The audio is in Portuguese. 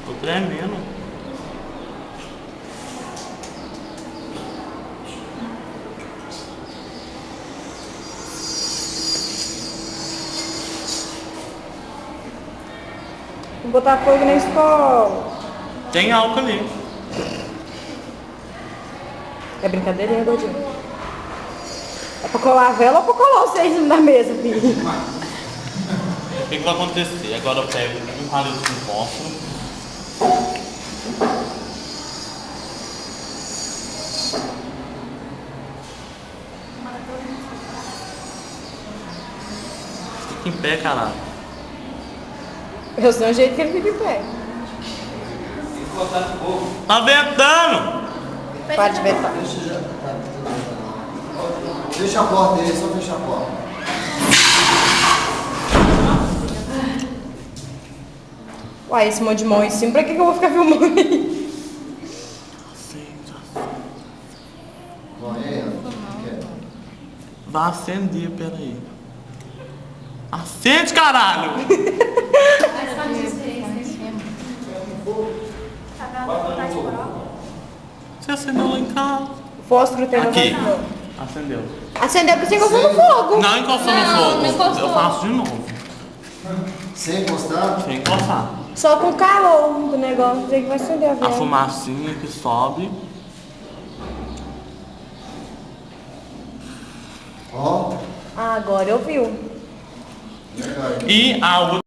Tô tremendo. Vou botar fogo na escola. Tem álcool ali. É brincadeirinha, gordinho? É pra colar a vela ou pra colar vocês na mesa, filho? O que vai acontecer? Agora eu pego um palito de fósforo. Fica em pé, caralho. Eu sei o jeito que ele fica em pé. Tá ventando! Para de ventar. Fecha a porta aí, só fecha a porta. Uai, esse monte de mão em cima, pra que eu vou ficar filmando aí? Bom, e aí, Ana? O que é? Vai acender, peraí. Acende, caralho! Você acendeu lá em casa. O fósforo tem Aqui. no Acendeu. acendeu porque você encostou no fogo. Não encostou no fogo. não encostou. Eu faço de novo. Sem encostar? Sem encostar. Só com o calor do negócio, dizer que vai acender a A vela. fumacinha que sobe. Ó. Ah, agora eu vi. Legal. E a outra.